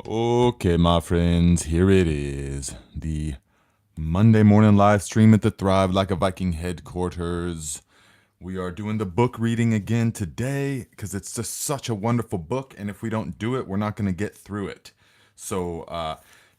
Okay, my friends, here it is. The Monday morning live stream at the Thrive Like a Viking headquarters. We are doing the book reading again today because it's just such a wonderful book, and if we don't do it, we're not going to get through it. So,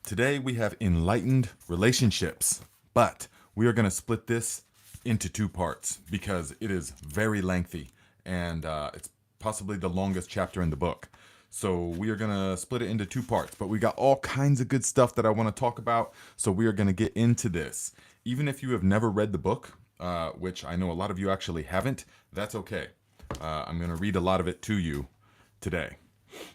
today we have Enlightened Relationships, but we are going to split this into two parts because it is very lengthy and it's possibly the longest chapter in the book. So we are going to split it into two parts, but we got all kinds of good stuff that I want to talk about. So we are going to get into this. Even if you have never read the book, which I know a lot of you actually haven't, that's okay. I'm going to read a lot of it to you today.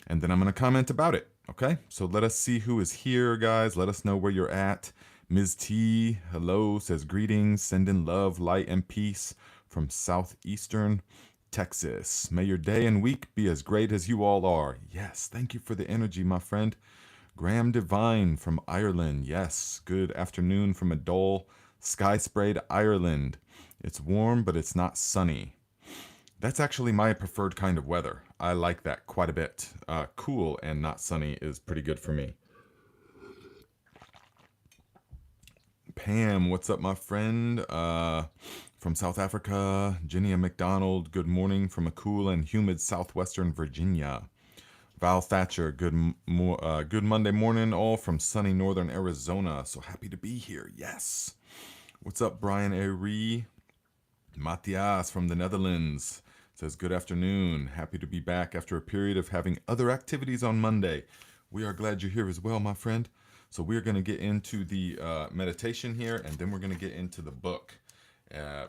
And then I'm going to comment about it. Okay? So let us see who is here, guys. Let us know where you're at. Ms. T, hello, says greetings, sending love, light, and peace from southeastern Texas. May your day and week be as great as you all are. Yes, thank you for the energy, my friend. Graham Devine from Ireland. Yes, good afternoon from a dull, sky sprayed Ireland. It's warm, but it's not sunny. That's actually my preferred kind of weather. I like that quite a bit. Cool and not sunny is pretty good for me. Pam, what's up, my friend? From South Africa. Jenny McDonald, good morning from a cool and humid southwestern Virginia. Val Thatcher, good Monday morning, all from sunny northern Arizona. So happy to be here. Yes. What's up, Brian Arie? Matthias from the Netherlands says, good afternoon. Happy to be back after a period of having other activities on Monday. We are glad you're here as well, my friend. So we're going to get into the meditation here, and then we're going to get into the book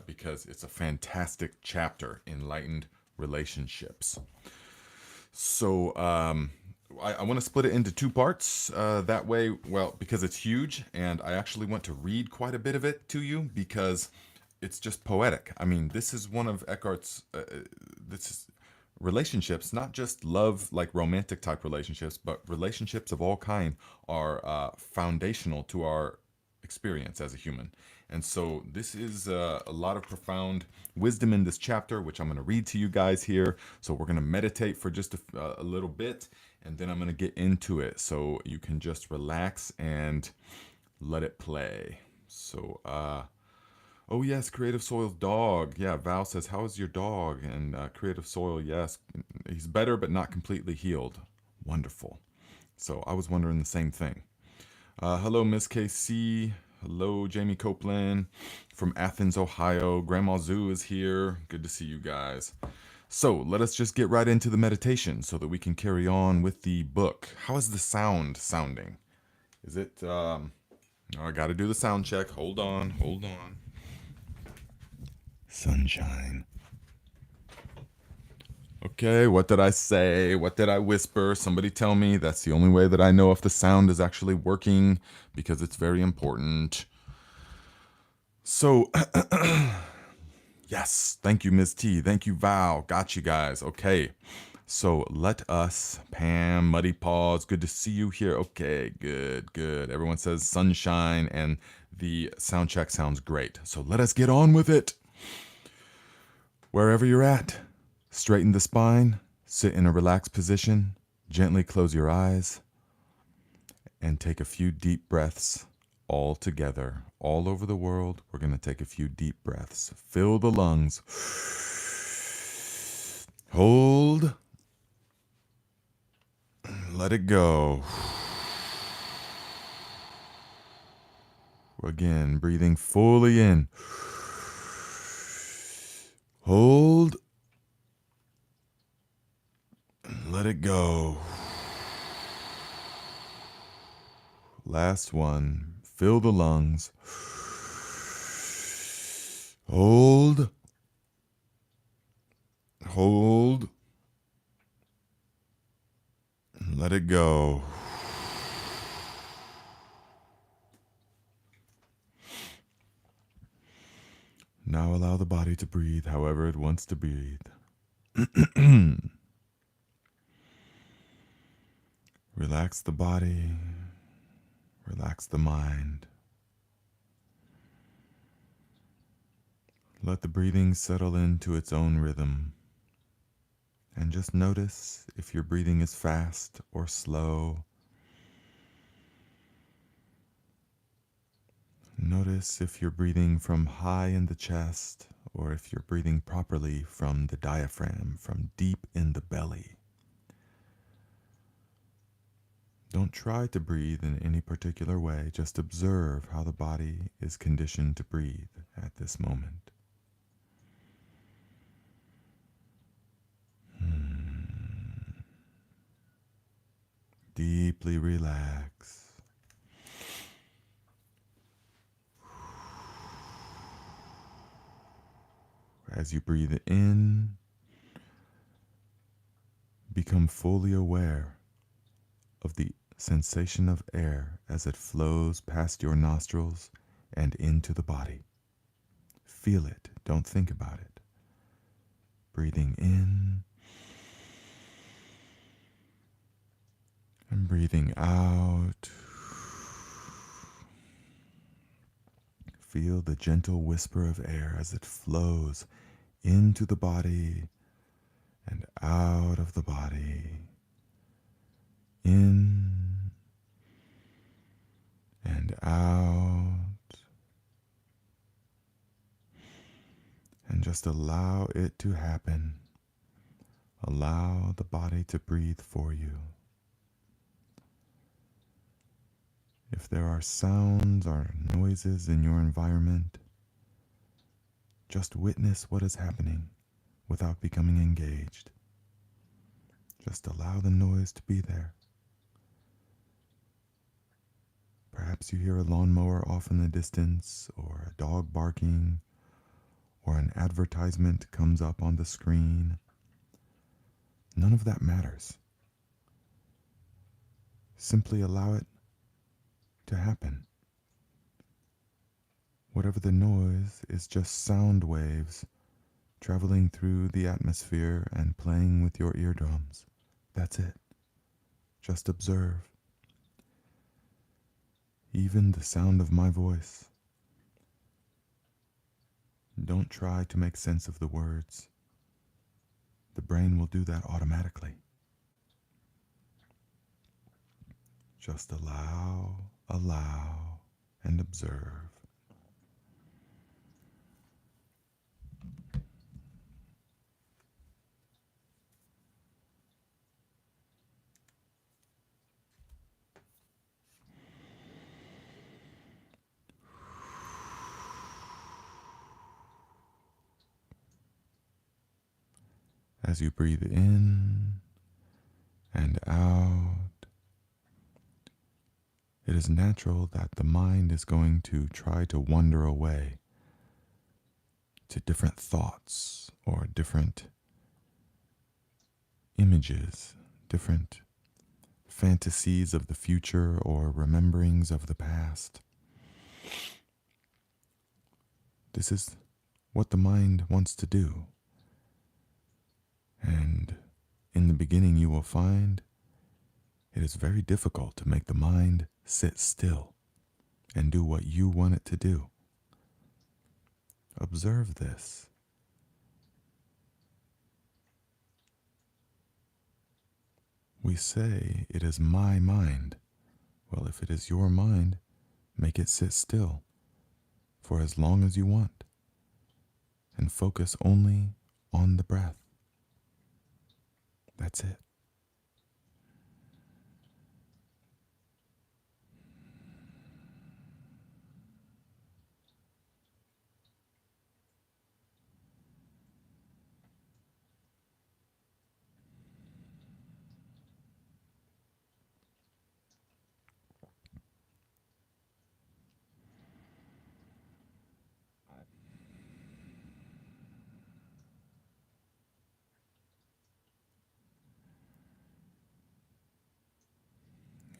because it's a fantastic chapter, Enlightened Relationships. So I want to split it into two parts. That way, well, because it's huge, and I actually want to read quite a bit of it to you because it's just poetic. I mean, this is one of Eckhart's. This is relationships, not just love, like romantic type relationships, but relationships of all kind are foundational to our experience as a human. And so this is a lot of profound wisdom in this chapter, which I'm going to read to you guys here. So we're going to meditate for just a little bit, and then I'm going to get into it. So you can just relax and let it play. So, oh yes, Creative Soil's dog. Yeah, Val says, how is your dog? And Creative Soil, yes, he's better, but not completely healed. Wonderful. So I was wondering the same thing. Hello, Miss KC. Hello, Jamie Copeland from Athens, Ohio. Grandma Zoo is here. Good to see you guys. So let us just get right into the meditation so that we can carry on with the book. How is the sound sounding? Is it, I got to do the sound check. Hold on. Sunshine. Okay, what did I say? What did I whisper? Somebody tell me. That's the only way that I know if the sound is actually working because it's very important. So, yes, thank you, Ms. T. Thank you, Val. Got you guys. Okay, so let us, Pam, Muddy Paws, good to see you here. Okay, good. Everyone says sunshine and the sound check sounds great. So let us get on with it. Wherever you're at, straighten the spine, sit in a relaxed position, gently close your eyes, and take a few deep breaths all together. All over the world, we're going to take a few deep breaths. Fill the lungs. Hold. Let it go. Again, breathing fully in. Hold. Let it go. Last one. Fill the lungs. Hold. Let it go. Now allow the body to breathe however it wants to breathe. Relax the body. Relax the mind. Let the breathing settle into its own rhythm. And just notice if your breathing is fast or slow, Notice if you're breathing from high in the chest or if you're breathing properly from the diaphragm, from deep in the belly. Don't try to breathe in any particular way. Just observe how the body is conditioned to breathe at this moment. Deeply relax. As you breathe in, become fully aware of the sensation of air as it flows past your nostrils and into the body. Feel it, don't think about it. Breathing in and breathing out. Feel the gentle whisper of air as it flows into the body and out of the body. In and out. And just allow it to happen. Allow the body to breathe for you. If there are sounds or noises in your environment, just witness what is happening without becoming engaged. Just allow the noise to be there. Perhaps you hear a lawnmower off in the distance, or a dog barking, or an advertisement comes up on the screen. None of that matters. Simply allow it to happen. Whatever the noise is just sound waves traveling through the atmosphere and playing with your eardrums. That's it. Just observe. Even the sound of my voice. Don't try to make sense of the words. The brain will do that automatically. Just allow, and observe. As you breathe in and out, it is natural that the mind is going to try to wander away to different thoughts or different images, different fantasies of the future or rememberings of the past. This is what the mind wants to do. And in the beginning, you will find it is very difficult to make the mind sit still and do what you want it to do. Observe this. We say it is my mind. Well, if it is your mind, make it sit still for as long as you want and focus only on the breath. That's it.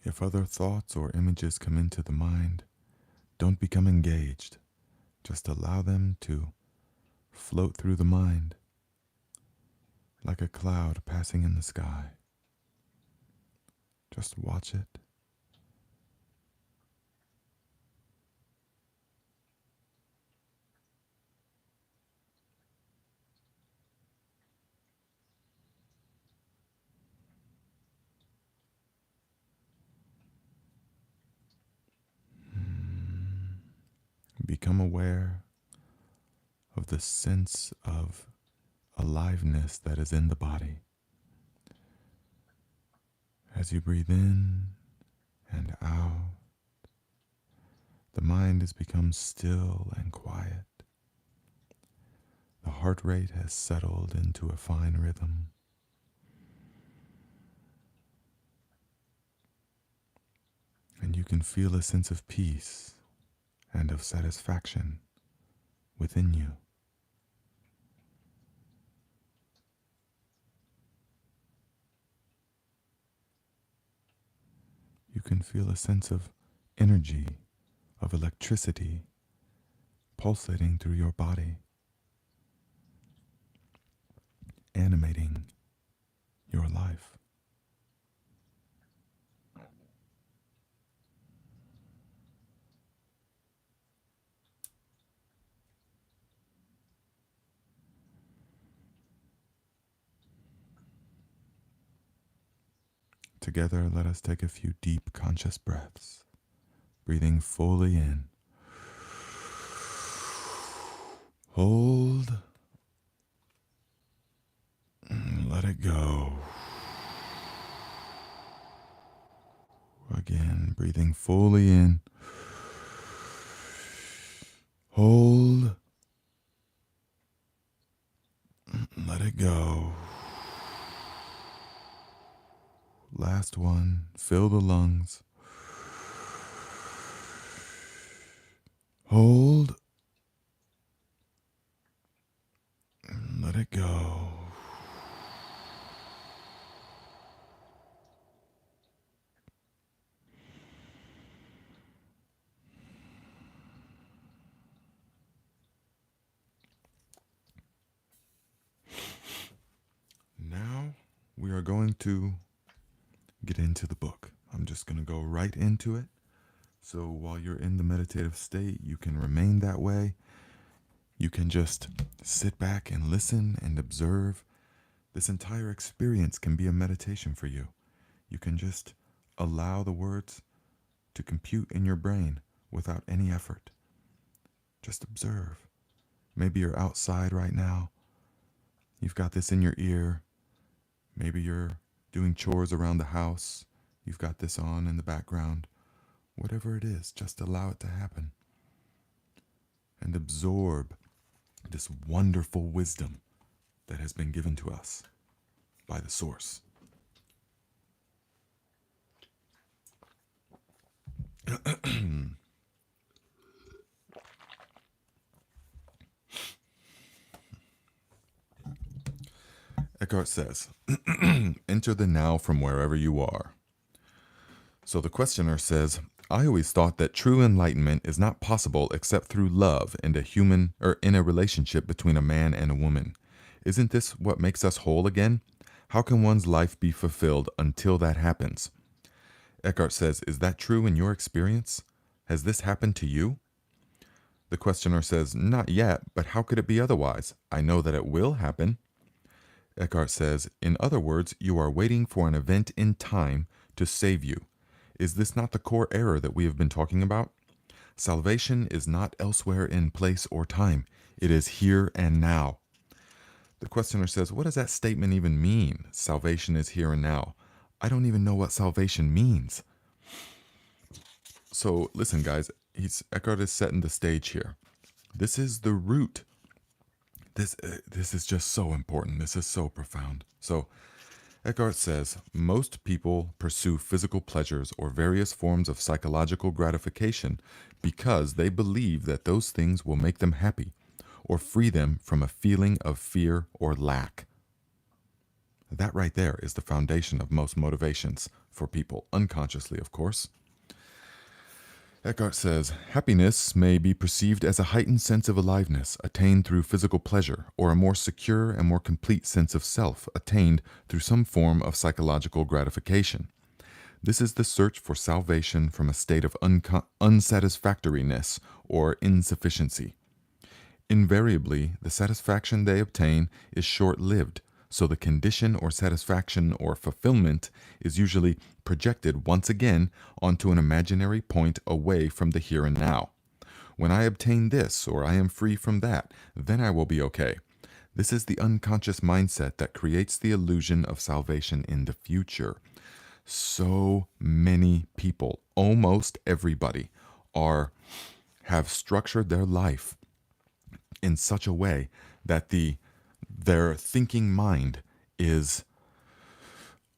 If other thoughts or images come into the mind, don't become engaged. Just allow them to float through the mind like a cloud passing in the sky. Just watch it. Become aware of the sense of aliveness that is in the body. As you breathe in and out, the mind has become still and quiet. The heart rate has settled into a fine rhythm. And you can feel a sense of peace and of satisfaction within you. You can feel a sense of energy, of electricity pulsating through your body, animating your life. Together, let us take a few deep conscious breaths, breathing fully in. Hold. Let it go. Again, breathing fully in. Hold. Let it go. Last one. Fill the lungs. Hold. Let it go. Now we are going to get into the book. I'm just going to go right into it. So while you're in the meditative state, you can remain that way. You can just sit back and listen and observe. This entire experience can be a meditation for you. You can just allow the words to compute in your brain without any effort. Just observe. Maybe you're outside right now. You've got this in your ear. Maybe you're doing chores around the house. You've got this on in the background. Whatever it is, just allow it to happen. And absorb this wonderful wisdom that has been given to us by the source. Eckhart says, enter the now from wherever you are. So the questioner says, I always thought that true enlightenment is not possible except through love and in a relationship between a man and a woman. Isn't this what makes us whole again? How can one's life be fulfilled until that happens? Eckhart says, is that true in your experience? Has this happened to you? The questioner says, not yet, but how could it be otherwise? I know that it will happen. Eckhart says, in other words, you are waiting for an event in time to save you. Is this not the core error that we have been talking about? Salvation is not elsewhere in place or time. It is here and now. The questioner says, what does that statement even mean? Salvation is here and now. I don't even know what salvation means. So listen, guys, Eckhart is setting the stage here. This is the root. This is just so important. This is so profound. So Eckhart says, most people pursue physical pleasures or various forms of psychological gratification because they believe that those things will make them happy or free them from a feeling of fear or lack. That right there is the foundation of most motivations for people, unconsciously, of course. Eckhart says, happiness may be perceived as a heightened sense of aliveness attained through physical pleasure, or a more secure and more complete sense of self attained through some form of psychological gratification. This is the search for salvation from a state of unsatisfactoriness or insufficiency. Invariably, the satisfaction they obtain is short-lived, so the condition or satisfaction or fulfillment is usually projected once again onto an imaginary point away from the here and now. When I obtain this or I am free from that, then I will be okay. This is the unconscious mindset that creates the illusion of salvation in the future. So many people, almost everybody, are have structured their life in such a way that their thinking mind is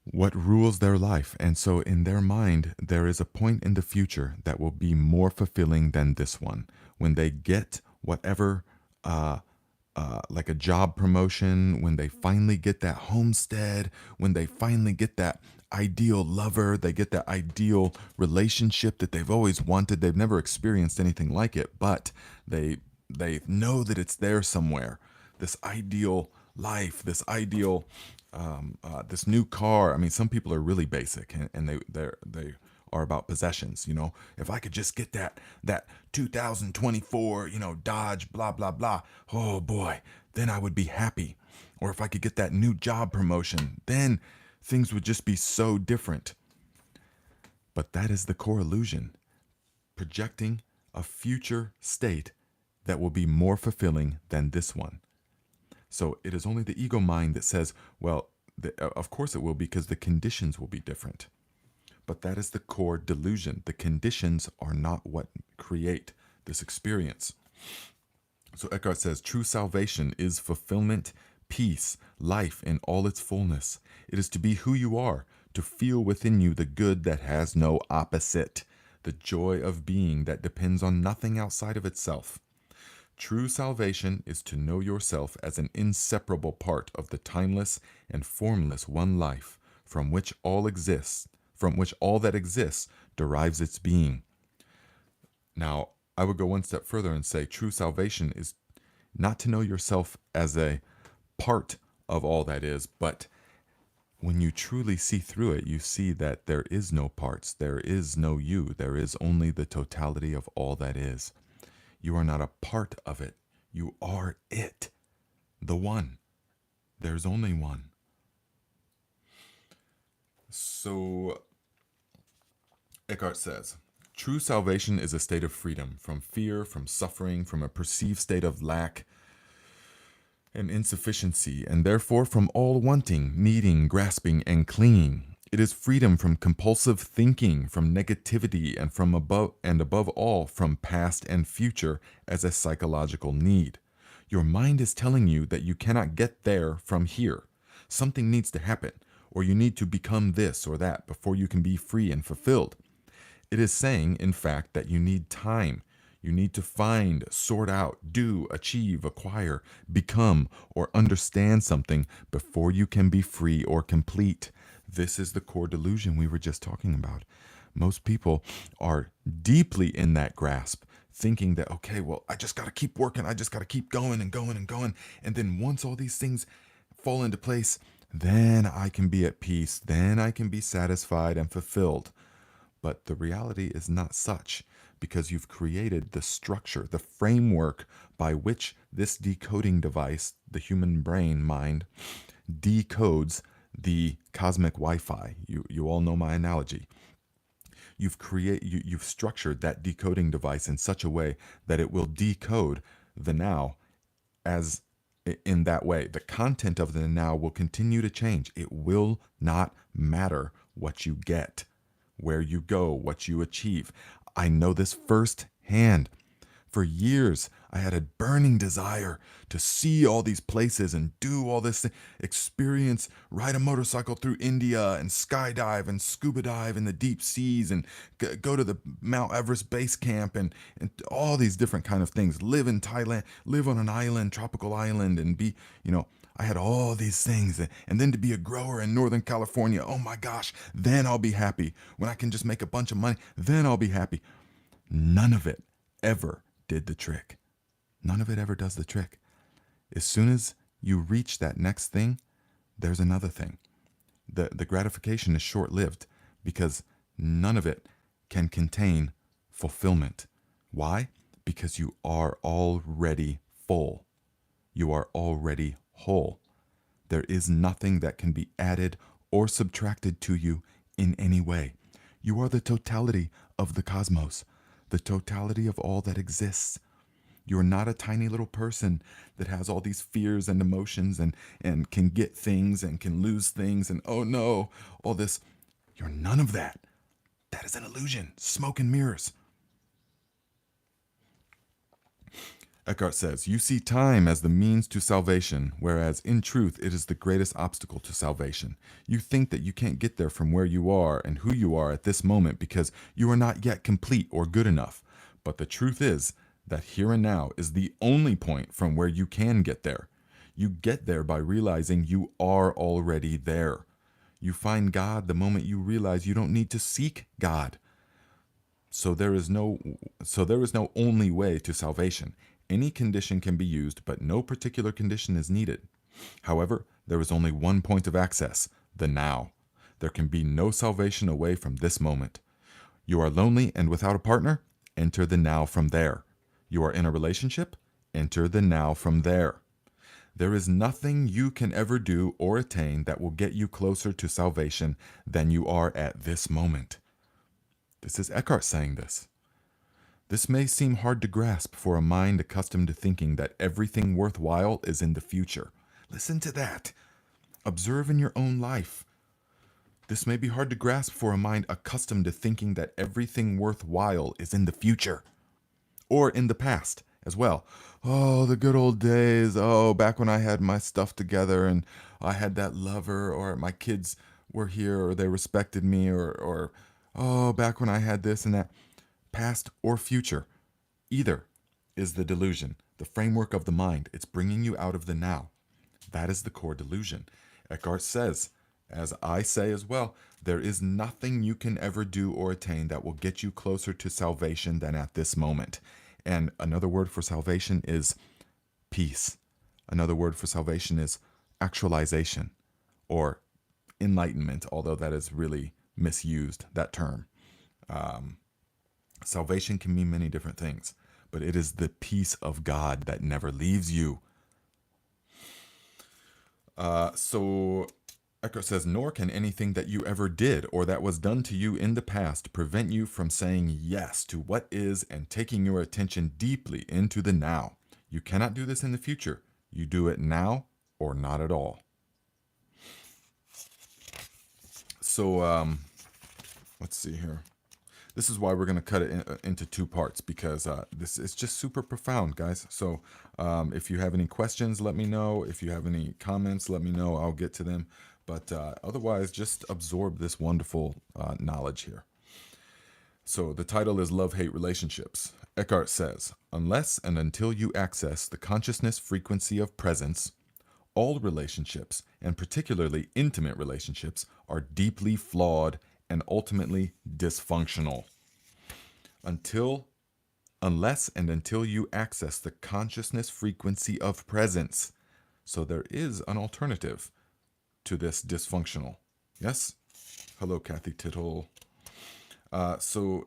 what rules their life. And so in their mind, there is a point in the future that will be more fulfilling than this one. When they get whatever, like a job promotion, when they finally get that homestead, when they finally get that ideal lover, they get that ideal relationship that they've always wanted. They've never experienced anything like it, but they know that it's there somewhere. This ideal life, this ideal this new car. I mean, some people are really basic, and they are about possessions. You know, if I could just get that 2024, Dodge, blah blah blah. Oh boy, then I would be happy. Or if I could get that new job promotion, then things would just be so different. But that is the core illusion, projecting a future state that will be more fulfilling than this one. So it is only the ego mind that says, well, of course it will, because the conditions will be different. But that is the core delusion. The conditions are not what create this experience. So Eckhart says, true salvation is fulfillment, peace, life in all its fullness. It is to be who you are, to feel within you the good that has no opposite, the joy of being that depends on nothing outside of itself. True salvation is to know yourself as an inseparable part of the timeless and formless one life, from which all that exists derives its being. Now, I would go one step further and say true salvation is not to know yourself as a part of all that is, but when you truly see through it, you see that there is no parts, there is no you, there is only the totality of all that is. You are not a part of it. You are it. The one. There's only one. So, Eckhart says, true salvation is a state of freedom from fear, from suffering, from a perceived state of lack and insufficiency, and therefore from all wanting, needing, grasping, and clinging. It is freedom from compulsive thinking, from negativity, and above all, from past and future as a psychological need. Your mind is telling you that you cannot get there from here. Something needs to happen, or you need to become this or that before you can be free and fulfilled. It is saying, in fact, that you need time. You need to find, sort out, do, achieve, acquire, become, or understand something before you can be free or complete. This is the core delusion we were just talking about. Most people are deeply in that grasp, thinking that, okay, well, I just got to keep working. I just got to keep going and going and going. And then once all these things fall into place, then I can be at peace. Then I can be satisfied and fulfilled. But the reality is not such, because you've created the structure, the framework by which this decoding device, the human brain mind, decodes the cosmic Wi-Fi. You all know my analogy. You've structured that decoding device in such a way that it will decode the now as in that way. The content of the now will continue to change. It will not matter what you get, where you go, what you achieve. I know this firsthand. For years, I had a burning desire to see all these places and do all this, experience, ride a motorcycle through India and skydive and scuba dive in the deep seas and go to the Mount Everest base camp and all these different kind of things. Live in Thailand, live on an island, tropical island, and be, I had all these things. And then to be a grower in Northern California, oh my gosh, then I'll be happy. When I can just make a bunch of money, then I'll be happy. None of it ever did the trick. None of it ever does the trick. As soon as you reach that next thing, there's another thing. The gratification is short-lived because none of it can contain fulfillment. Why? Because you are already full. You are already whole. There is nothing that can be added or subtracted to you in any way. You are the totality of the cosmos. the totality of all that exists. You're not a tiny little person that has all these fears and emotions and can get things and can lose things and oh no, all this. You're none of that. That is an illusion, smoke and mirrors. Eckhart says, you see time as the means to salvation, whereas in truth it is the greatest obstacle to salvation. You think that you can't get there from where you are and who you are at this moment because you are not yet complete or good enough. But the truth is that here and now is the only point from where you can get there. You get there by realizing you are already there. You find God the moment you realize you don't need to seek God. So there is no only way to salvation. Any condition can be used, but no particular condition is needed. However, there is only one point of access, the now. There can be no salvation away from this moment. You are lonely and without a partner? Enter the now from there. You are in a relationship? Enter the now from there. There is nothing you can ever do or attain that will get you closer to salvation than you are at this moment. This is Eckhart saying this. This may seem hard to grasp for a mind accustomed to thinking that everything worthwhile is in the future. Listen to that. Observe in your own life. This may be hard to grasp for a mind accustomed to thinking that everything worthwhile is in the future. Or in the past as well. Oh, the good old days. Oh, back when I had my stuff together and I had that lover, or my kids were here, or they respected me, or oh, back when I had this and that. Past or future. Either is the delusion, the framework of the mind. It's bringing you out of the now. That is the core delusion. Eckhart says, as I say as well, there is nothing you can ever do or attain that will get you closer to salvation than at this moment. And another word for salvation is peace. Another word for salvation is actualization or enlightenment, although that is really misused, that term. Salvation can mean many different things, but it is the peace of God that never leaves you. So Eckhart says, nor can anything that you ever did or that was done to you in the past prevent you from saying yes to what is and taking your attention deeply into the now. You cannot do this in the future. You do it now or not at all. So let's see here. This is why we're going to cut it into two parts, because this is just super profound, guys. So if you have any questions, let me know. If you have any comments, let me know. I'll get to them. But otherwise, just absorb this wonderful knowledge here. So the title is Love-Hate Relationships. Eckhart says, unless and until you access the consciousness frequency of presence, all relationships, and particularly intimate relationships, are deeply flawed and ultimately dysfunctional. Unless and until you access the consciousness frequency of presence. So there is an alternative to this dysfunctional. Yes? Hello, Kathy Tittle. Until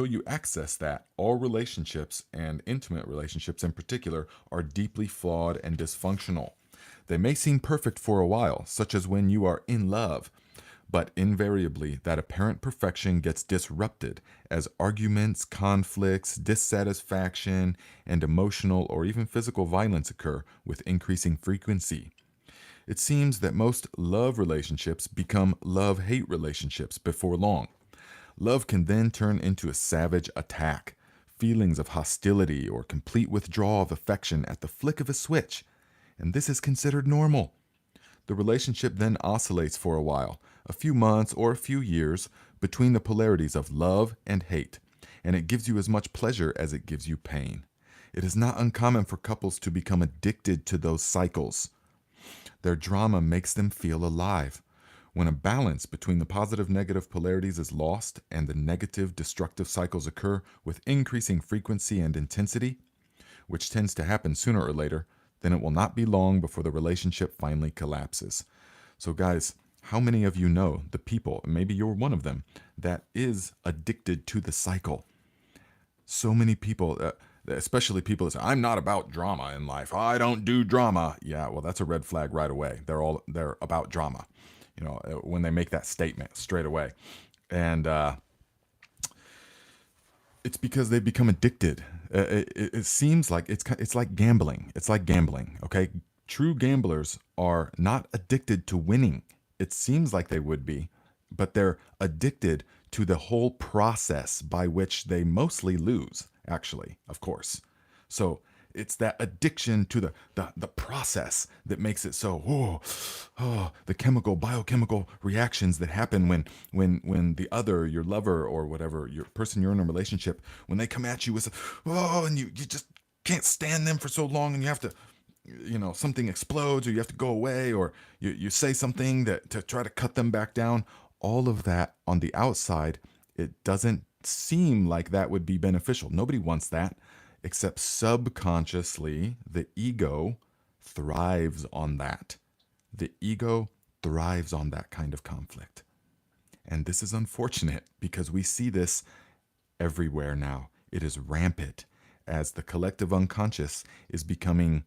you access that, all relationships, and intimate relationships in particular, are deeply flawed and dysfunctional. They may seem perfect for a while, such as when you are in love, but invariably that apparent perfection gets disrupted as arguments, conflicts, dissatisfaction, and emotional or even physical violence occur with increasing frequency. It seems that most love relationships become love-hate relationships before long. Love can then turn into a savage attack, feelings of hostility or complete withdrawal of affection at the flick of a switch, and this is considered normal. The relationship then oscillates for a while, a few months or a few years, between the polarities of love and hate, and it gives you as much pleasure as it gives you pain. It is not uncommon for couples to become addicted to those cycles. Their drama makes them feel alive. When a balance between the positive-negative polarities is lost and the negative destructive cycles occur with increasing frequency and intensity, which tends to happen sooner or later, then it will not be long before the relationship finally collapses. So guys, how many of you know the people, maybe you're one of them, that is addicted to the cycle? So many people, especially people that say, I'm not about drama in life. I don't do drama. Yeah, well, that's a red flag right away. They're about drama, when they make that statement straight away. And It's because they become addicted. It seems like it's like gambling. It's like gambling. Okay, true gamblers are not addicted to winning. It seems like they would be, but they're addicted to the whole process by which they mostly lose. Actually, of course. So it's that addiction to the process that makes it so the biochemical reactions that happen when the other, your lover or whatever, your person you're in a relationship, when they come at you with and you just can't stand them for so long, and you have to, something explodes, or you have to go away, or you say something that to try to cut them back down. All of that on the outside, it doesn't seem like that would be beneficial. Nobody wants that, except subconsciously, the ego thrives on that. The ego thrives on that kind of conflict. And this is unfortunate because we see this everywhere now. It is rampant as the collective unconscious is becoming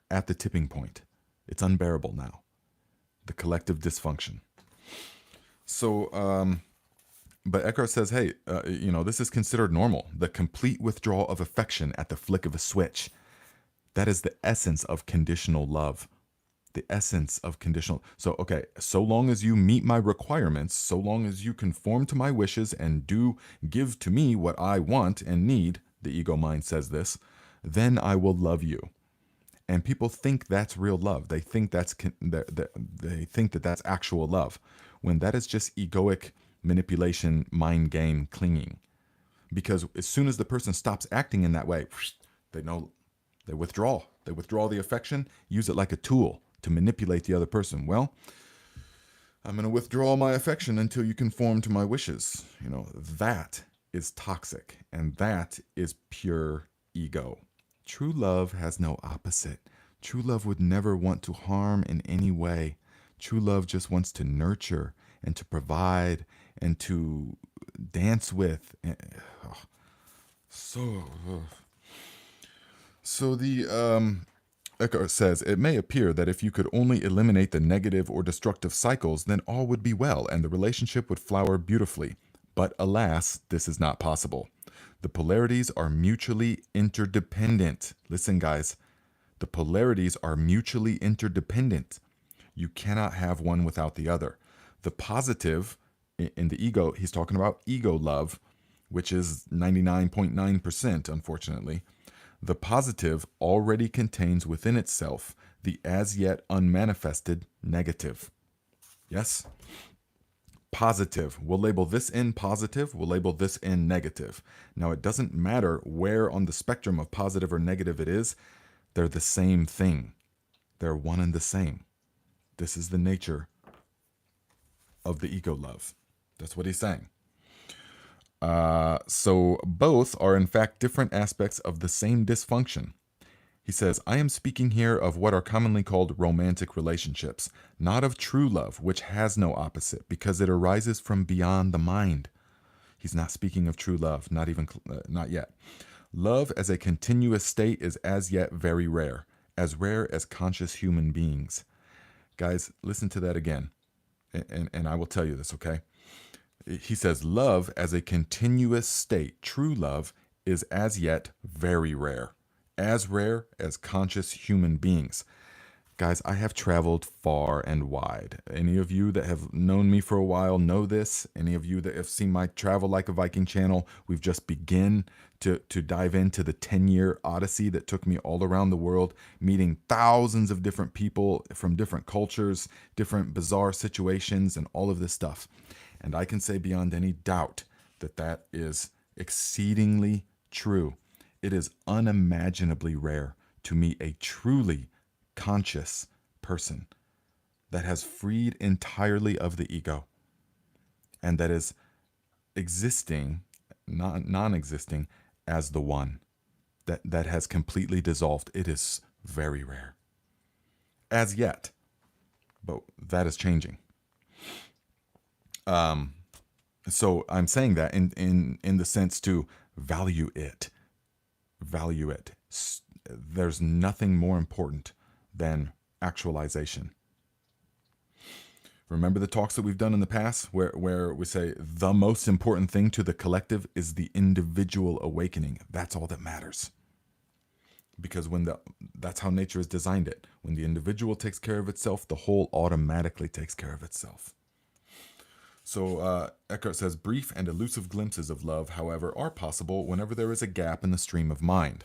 at the tipping point. It's unbearable now. The collective dysfunction. So, but Eckhart says, hey, this is considered normal. The complete withdrawal of affection at the flick of a switch. That is the essence of conditional love. The essence of conditional. So, okay, so long as you meet my requirements, so long as you conform to my wishes and do give to me what I want and need, the ego mind says this, then I will love you. And people think that's real love. They think they think that that's actual love, when that is just egoic manipulation, mind game, clinging. Because as soon as the person stops acting in that way, they withdraw. They withdraw the affection, use it like a tool to manipulate the other person. Well, I'm going to withdraw my affection until you conform to my wishes. That is toxic, and that is pure ego. True love has no opposite. True love would never want to harm in any way. True love just wants to nurture and to provide and to dance with. So the Eckhart says, it may appear that if you could only eliminate the negative or destructive cycles, then all would be well and the relationship would flower beautifully. But alas, this is not possible. The polarities are mutually interdependent. Listen, guys, the polarities are mutually interdependent. You cannot have one without the other. The positive in the ego, he's talking about ego love, which is 99.9%, unfortunately. The positive already contains within itself the as yet unmanifested negative. Yes? Positive. We'll label this end positive. We'll label this end negative. Now, it doesn't matter where on the spectrum of positive or negative it is. They're the same thing. They're one and the same. This is the nature of the ego love. That's what he's saying. So both are in fact different aspects of the same dysfunction. He says, I am speaking here of what are commonly called romantic relationships, not of true love, which has no opposite, because it arises from beyond the mind. He's not speaking of true love, not yet. Love as a continuous state is as yet very rare as conscious human beings. Guys, listen to that again, and I will tell you this, okay? He says, love as a continuous state, true love, is as yet very rare as conscious human beings. Guys, I have traveled far and wide. Any of you that have known me for a while know this. Any of you that have seen my Travel Like a Viking channel, we've just begun to dive into the 10-year odyssey that took me all around the world, meeting thousands of different people from different cultures, different bizarre situations, and all of this stuff. And I can say beyond any doubt that that is exceedingly true. It is unimaginably rare to meet a truly conscious person that has freed entirely of the ego and that is existing, non-existing, as the one that has completely dissolved. It is very rare. As yet. But that is changing. So I'm saying that in the sense to value it. Value it. There's nothing more important than actualization. Remember the talks that we've done in the past where we say the most important thing to the collective is the individual awakening. That's all that matters. Because that's how nature has designed it. When the individual takes care of itself, the whole automatically takes care of itself. So Eckhart says, brief and elusive glimpses of love, however, are possible whenever there is a gap in the stream of mind.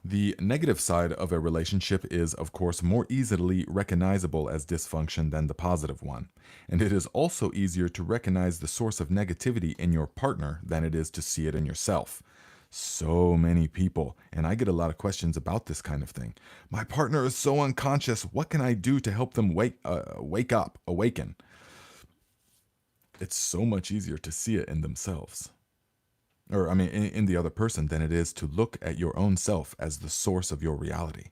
The negative side of a relationship is, of course, more easily recognizable as dysfunction than the positive one. And it is also easier to recognize the source of negativity in your partner than it is to see it in yourself. So many people, and I get a lot of questions about this kind of thing. My partner is so unconscious. What can I do to help them awaken? It's so much easier to see it in themselves. Or, I mean, in the other person than it is to look at your own self as the source of your reality.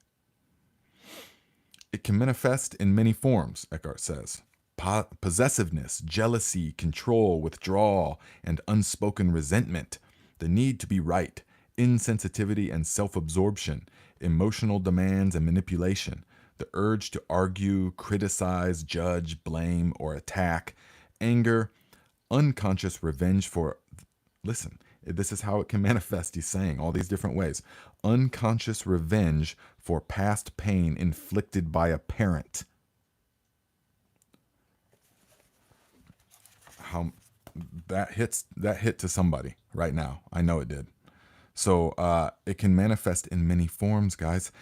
It can manifest in many forms, Eckhart says. Possessiveness, jealousy, control, withdrawal, and unspoken resentment, the need to be right, insensitivity and self-absorption, emotional demands and manipulation, the urge to argue, criticize, judge, blame, or attack, anger, unconscious revenge for, listen, this is how it can manifest, he's saying, all these different ways. Unconscious revenge for past pain inflicted by a parent. How that hit to somebody right now. I know it did. So it can manifest in many forms, guys.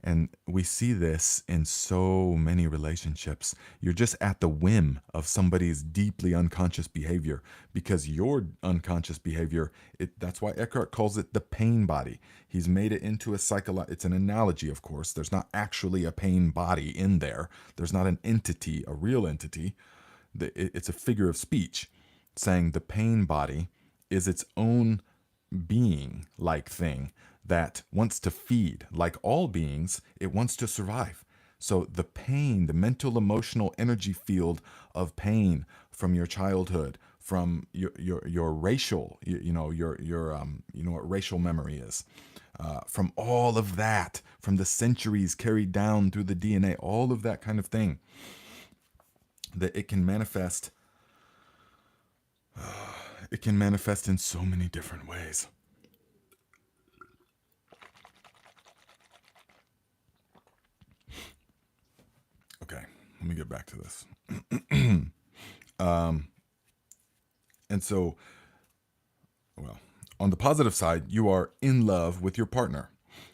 And we see this in so many relationships. You're just at the whim of somebody's deeply unconscious behavior because your unconscious behavior, that's why Eckhart calls it the pain body. He's made it into a it's an analogy, of course. There's not actually a pain body in there. There's not an entity, a real entity. It's a figure of speech saying the pain body is its own being-like thing that wants to feed. Like all beings, it wants to survive. So the pain, the mental, emotional energy field of pain from your childhood, from your racial, you know what racial memory is, from all of that, from the centuries carried down through the DNA, all of that kind of thing, that it can manifest. It can manifest in so many different ways. Okay, let me get back to this. And so, well, on the positive side, you are in love with your partner.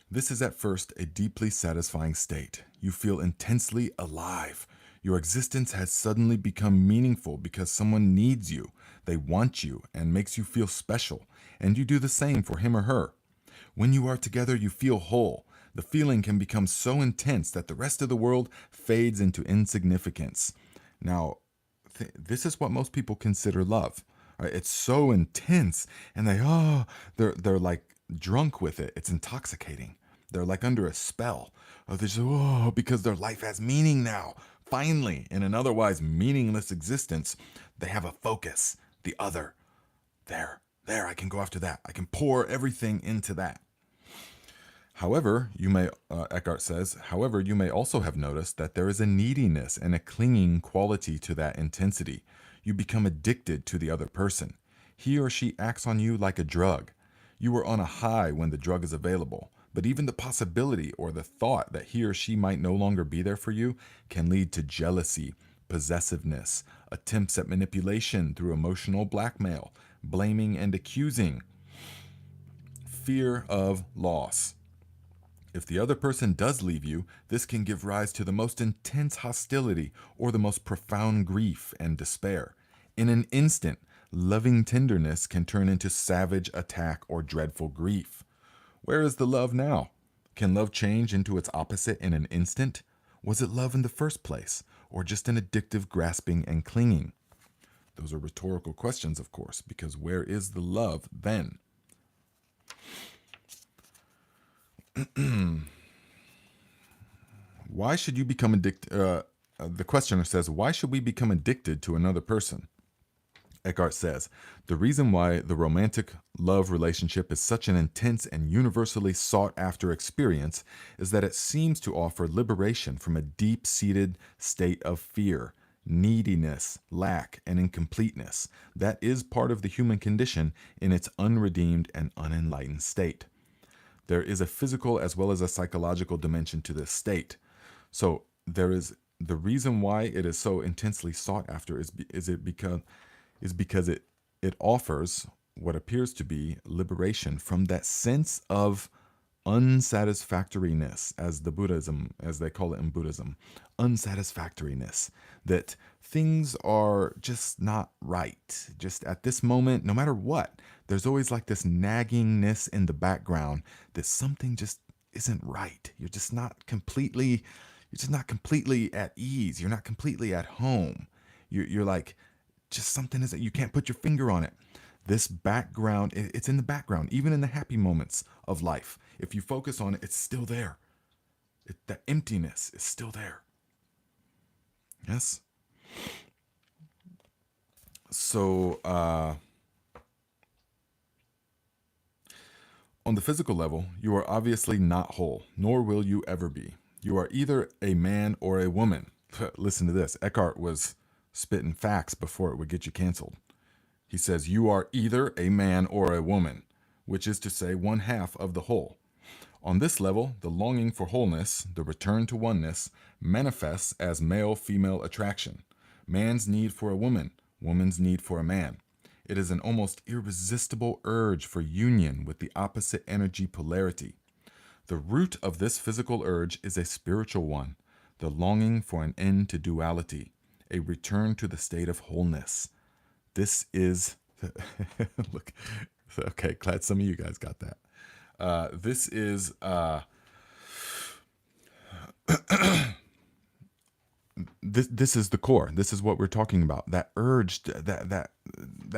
This is at first a deeply satisfying state. You feel intensely alive. Your existence has suddenly become meaningful because someone needs you, they want you, and makes you feel special, and you do the same for him or her. When you are together, you feel whole. The feeling can become so intense that the rest of the world fades into insignificance. Now, this is what most people consider love. Right? It's so intense, and they're like drunk with it. It's intoxicating. They're like under a spell. Or they're just, because their life has meaning now. Finally, in an otherwise meaningless existence, they have a focus, the other. There, I can go after that. I can pour everything into that. However, Eckhart says, you may also have noticed that there is a neediness and a clinging quality to that intensity. You become addicted to the other person. He or she acts on you like a drug. You are on a high when the drug is available, but even the possibility or the thought that he or she might no longer be there for you can lead to jealousy, possessiveness, attempts at manipulation through emotional blackmail, blaming and accusing, fear of loss. If the other person does leave you, this can give rise to the most intense hostility or the most profound grief and despair. In an instant, loving tenderness can turn into savage attack or dreadful grief. Where is the love now? Can love change into its opposite in an instant? Was it love in the first place, or just an addictive grasping and clinging? Those are rhetorical questions, of course, because where is the love then? Why should you become addicted? The questioner says, why should we become addicted to another person? Eckhart says, the reason why the romantic love relationship is such an intense and universally sought after experience is that it seems to offer liberation from a deep-seated state of fear, neediness, lack, and incompleteness. That is part of the human condition in its unredeemed and unenlightened state. There is a physical as well as a psychological dimension to this state. So there is the reason why it is so intensely sought after is because it offers what appears to be liberation from that sense of unsatisfactoriness, as they call it in Buddhism, unsatisfactoriness, that things are just not right. Just at this moment, no matter what, there's always like this naggingness in the background that something just isn't right. You're just not completely at ease. You're not completely at home. You're like, just something isn't, you can't put your finger on it. This background, it's in the background, even in the happy moments of life. If you focus on it, it's still there. The emptiness is still there. Yes? So, on the physical level, you are obviously not whole, nor will you ever be. You are either a man or a woman. Listen to this. Eckhart was spitting facts before it would get you canceled. He says, you are either a man or a woman, which is to say one half of the whole. On this level, the longing for wholeness, the return to oneness, manifests as male-female attraction. Man's need for a woman, woman's need for a man. It is an almost irresistible urge for union with the opposite energy polarity. The root of this physical urge is a spiritual one, the longing for an end to duality, a return to the state of wholeness. This is, look, okay, glad some of you guys got that. This is, this is the core. This is what we're talking about. That urge, that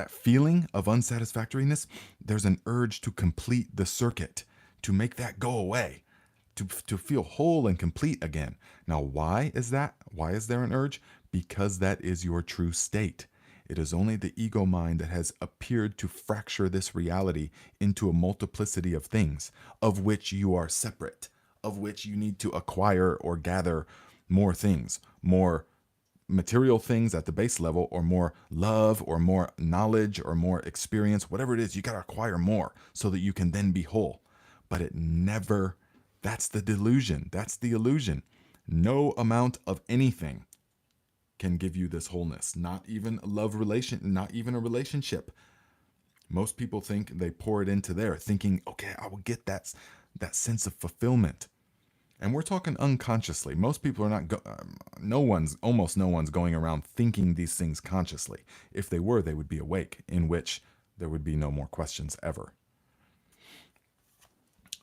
feeling of unsatisfactoriness. There's an urge to complete the circuit, to make that go away, to feel whole and complete again. Now, why is that? Why is there an urge? Because that is your true state. It is only the ego mind that has appeared to fracture this reality into a multiplicity of things, of which you are separate, of which you need to acquire or gather more things, more material things at the base level, or more love, or more knowledge, or more experience, whatever it is, you got to acquire more so that you can then be whole. But it never, that's the delusion, that's the illusion. No amount of anything can give you this wholeness, not even a love relation, not even a relationship. Most people think they pour it into there, thinking, okay, I will get that sense of fulfillment. And we're talking unconsciously. Most people are not, almost no one's going around thinking these things consciously. If they were, they would be awake, in which there would be no more questions ever.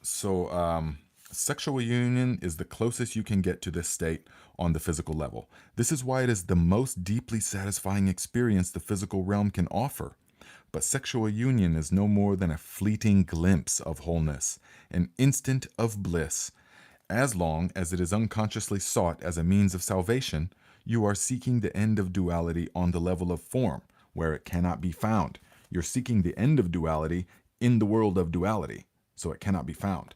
So, sexual union is the closest you can get to this state on the physical level. This is why it is the most deeply satisfying experience the physical realm can offer. But sexual union is no more than a fleeting glimpse of wholeness, an instant of bliss. As long as it is unconsciously sought as a means of salvation, you are seeking the end of duality on the level of form, where it cannot be found. You're seeking the end of duality in the world of duality, so it cannot be found.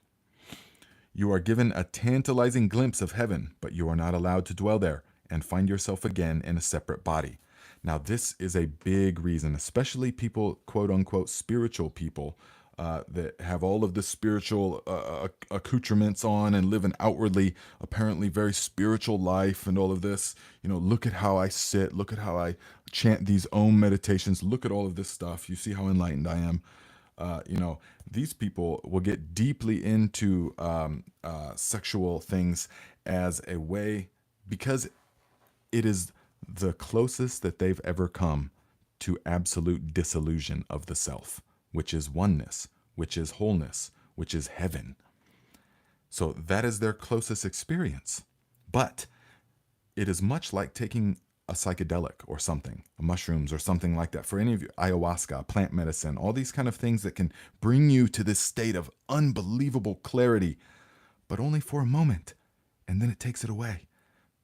You are given a tantalizing glimpse of heaven, but you are not allowed to dwell there and find yourself again in a separate body. Now, this is a big reason, especially people, quote unquote, spiritual people, that have all of the spiritual accoutrements on and live an outwardly, apparently very spiritual life and all of this. You know, look at how I sit, look at how I chant these Om meditations, look at all of this stuff. You see how enlightened I am. These people will get deeply into sexual things as a way, because it is the closest that they've ever come to absolute disillusion of the self, which is oneness, which is wholeness, which is heaven. So that is their closest experience. But it is much like taking a psychedelic or something, mushrooms or something like that. For any of you, ayahuasca, plant medicine, all these kind of things that can bring you to this state of unbelievable clarity, but only for a moment. And then it takes it away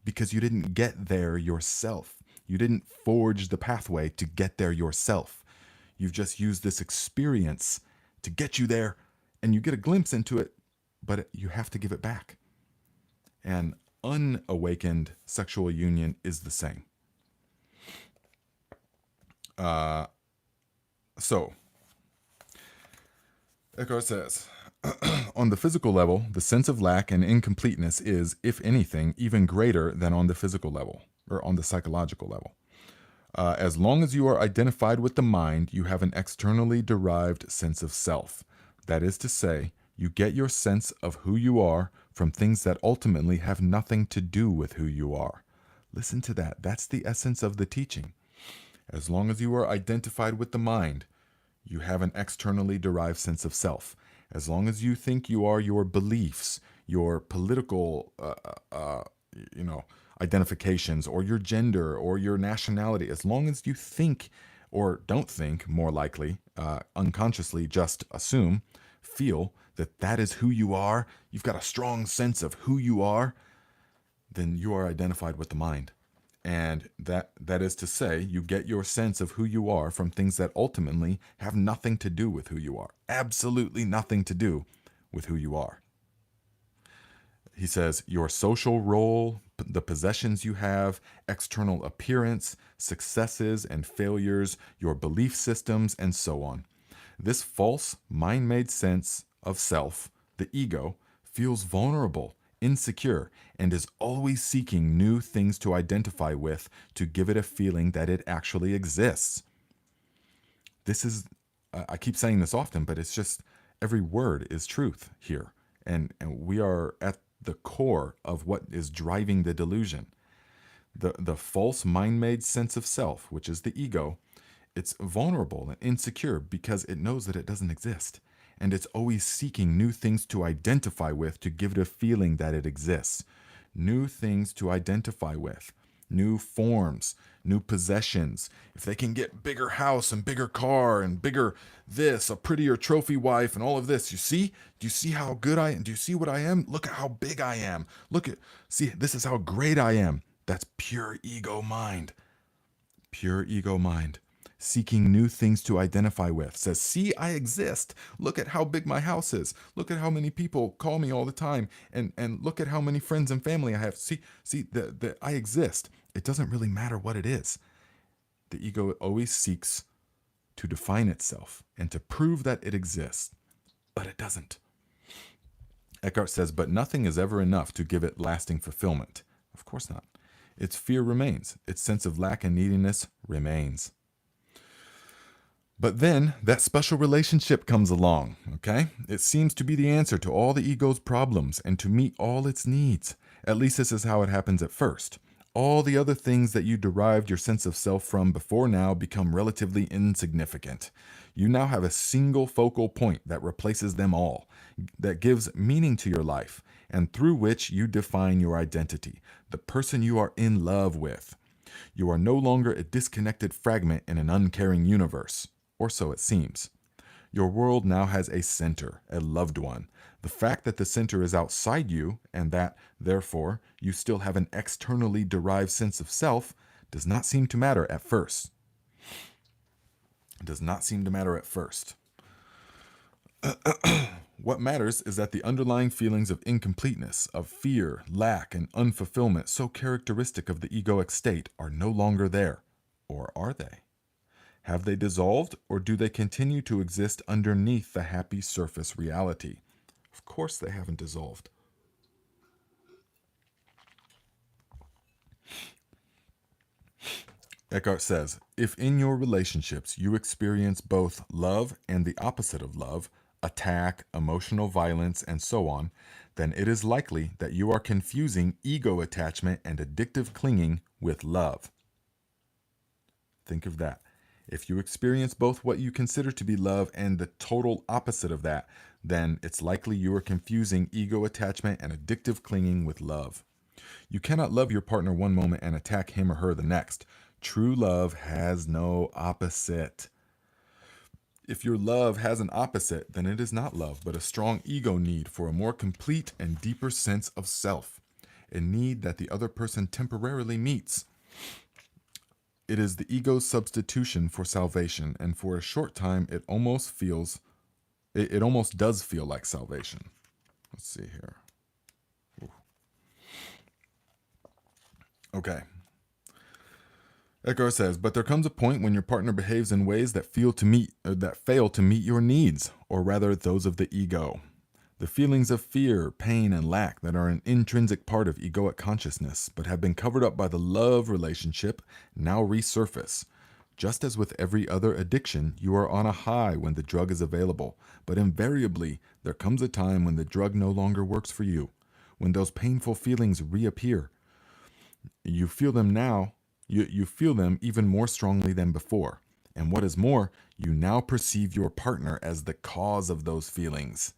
because you didn't get there yourself. You didn't forge the pathway to get there yourself. You've just used this experience to get you there, and you get a glimpse into it, but you have to give it back. And unawakened sexual union is the same. So, Eckhart says, on the physical level, the sense of lack and incompleteness is, if anything, even greater than on the physical level or on the psychological level. As long as you are identified with the mind, you have an externally derived sense of self. That is to say, you get your sense of who you are from things that ultimately have nothing to do with who you are. Listen to that. That's the essence of the teaching. As long as you are identified with the mind, you have an externally derived sense of self. As long as you think you are your beliefs, your political, identifications, or your gender, or your nationality, as long as you think or don't think, more likely, unconsciously just assume, feel that that is who you are, you've got a strong sense of who you are, then you are identified with the mind. And that is to say, you get your sense of who you are from things that ultimately have nothing to do with who you are. Absolutely nothing to do with who you are. He says, your social role, the possessions you have, external appearance, successes and failures, your belief systems, and so on. This false, mind-made sense of self, the ego, feels vulnerable, insecure, and is always seeking new things to identify with to give it a feeling that it actually exists. This is, I keep saying this often, but it's just every word is truth here. And we are at the core of what is driving the delusion. The false mind-made sense of self, which is the ego, it's vulnerable and insecure because it knows that it doesn't exist. And it's always seeking new things to identify with to give it a feeling that it exists. New things to identify with, new forms, new possessions. If they can get bigger house and bigger car and bigger this, a prettier trophy wife and all of this, you see? Do you see how good I am? Do you see what I am? Look at how big I am. See, this is how great I am. That's pure ego mind. Pure ego mind. Seeking new things to identify with. Says, see, I exist. Look at how big my house is. Look at how many people call me all the time. And look at how many friends and family I have. See, I exist. It doesn't really matter what it is. The ego always seeks to define itself and to prove that it exists. But it doesn't. Eckhart says, but nothing is ever enough to give it lasting fulfillment. Of course not. Its fear remains. Its sense of lack and neediness remains. But then that special relationship comes along, okay? It seems to be the answer to all the ego's problems and to meet all its needs. At least this is how it happens at first. All the other things that you derived your sense of self from before now become relatively insignificant. You now have a single focal point that replaces them all, that gives meaning to your life, and through which you define your identity, the person you are in love with. You are no longer a disconnected fragment in an uncaring universe. Or so it seems. Your world now has a center, a loved one. The fact that the center is outside you, and that, therefore, you still have an externally derived sense of self, does not seem to matter at first. It does not seem to matter at first. What matters is that the underlying feelings of incompleteness, of fear, lack, and unfulfillment so characteristic of the egoic state are no longer there. Or are they? Have they dissolved, or do they continue to exist underneath the happy surface reality? Of course they haven't dissolved. Eckhart says, if in your relationships you experience both love and the opposite of love, attack, emotional violence, and so on, then it is likely that you are confusing ego attachment and addictive clinging with love. Think of that. If you experience both what you consider to be love and the total opposite of that, then it's likely you are confusing ego attachment and addictive clinging with love. You cannot love your partner one moment and attack him or her the next. True love has no opposite. If your love has an opposite, then it is not love, but a strong ego need for a more complete and deeper sense of self, a need that the other person temporarily meets. It is the ego's substitution for salvation, and for a short time, it almost does feel like salvation. Let's see here. Ooh. Okay. Edgar says, but there comes a point when your partner behaves in ways that fail to meet your needs, or rather those of the ego. The feelings of fear, pain, and lack that are an intrinsic part of egoic consciousness, but have been covered up by the love relationship, now resurface. Just as with every other addiction, you are on a high when the drug is available, but invariably, there comes a time when the drug no longer works for you, when those painful feelings reappear. You feel them now, you feel them even more strongly than before. And what is more, you now perceive your partner as the cause of those feelings.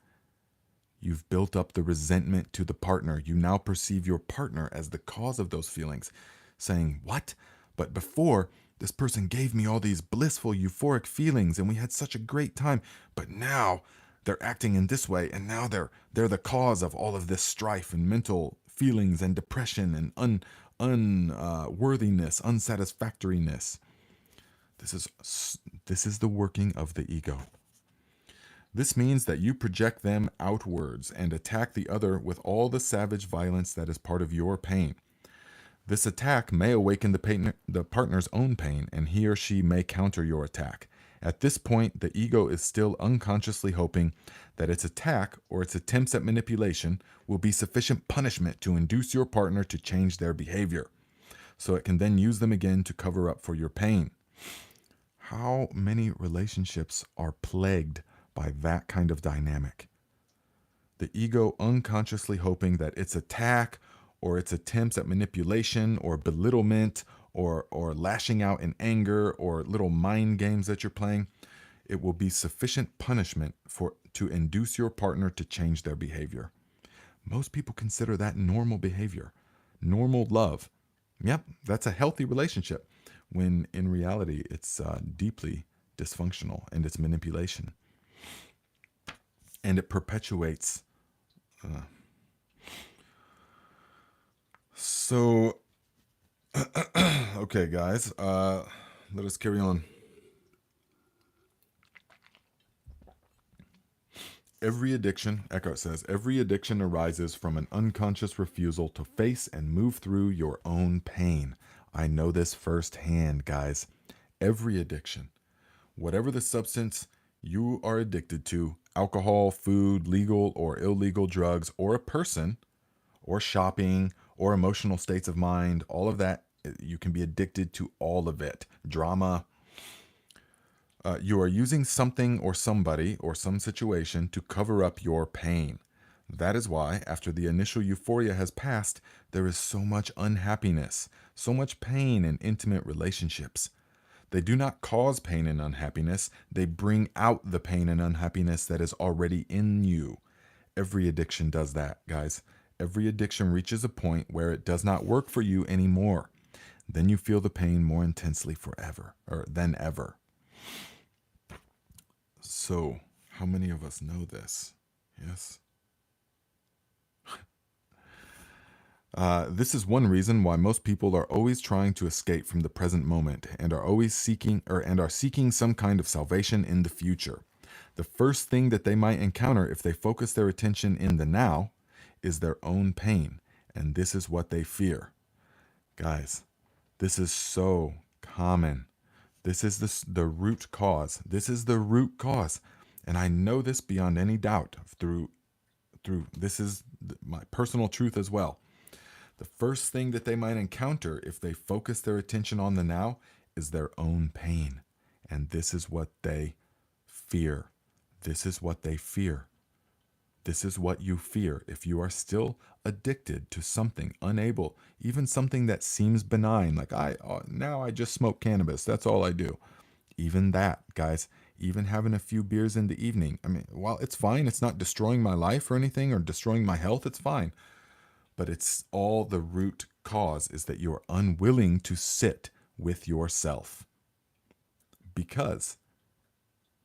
You've built up the resentment to the partner. You now perceive your partner as the cause of those feelings, saying, "What? But before, this person gave me all these blissful, euphoric feelings and we had such a great time. But now they're acting in this way, and now they're the cause of all of this strife and mental feelings and depression and unworthiness, unsatisfactoriness." This is the working of the ego. This means that you project them outwards and attack the other with all the savage violence that is part of your pain. This attack may awaken the partner's own pain, and he or she may counter your attack. At this point, the ego is still unconsciously hoping that its attack or its attempts at manipulation will be sufficient punishment to induce your partner to change their behavior, so it can then use them again to cover up for your pain. How many relationships are plagued by that kind of dynamic? The ego unconsciously hoping that its attack or its attempts at manipulation or belittlement or lashing out in anger or little mind games that you're playing, it will be sufficient punishment to induce your partner to change their behavior. Most people consider that normal behavior, normal love. Yep, that's a healthy relationship, when in reality it's deeply dysfunctional, and it's manipulation. And it perpetuates. So, okay, guys, let us carry on. Every addiction, Eckhart says, every addiction arises from an unconscious refusal to face and move through your own pain. I know this firsthand, guys. Every addiction, whatever the substance you are addicted to, alcohol, food, legal or illegal drugs, or a person, or shopping, or emotional states of mind, all of that, you can be addicted to all of it. Drama. You are using something or somebody or some situation to cover up your pain. That is why, after the initial euphoria has passed, there is so much unhappiness, so much pain in intimate relationships. They do not cause pain and unhappiness, they bring out the pain and unhappiness that is already in you. Every addiction does that, guys. Every addiction reaches a point where it does not work for you anymore. Then you feel the pain more intensely than ever. So, how many of us know this? Yes? This is one reason why most people are always trying to escape from the present moment and are always seeking some kind of salvation in the future. The first thing that they might encounter if they focus their attention in the now is their own pain, and this is what they fear. Guys, this is so common. This is the root cause. This is the root cause. And I know this beyond any doubt through this is my personal truth as well. The first thing that they might encounter if they focus their attention on the now is their own pain. And this is what they fear. This is what they fear. This is what you fear if you are still addicted to something, unable, even something that seems benign, like now I just smoke cannabis, that's all I do. Even that, guys, even having a few beers in the evening, I mean, while it's fine, it's not destroying my life or anything or destroying my health, it's fine. But it's all the root cause is that you're unwilling to sit with yourself because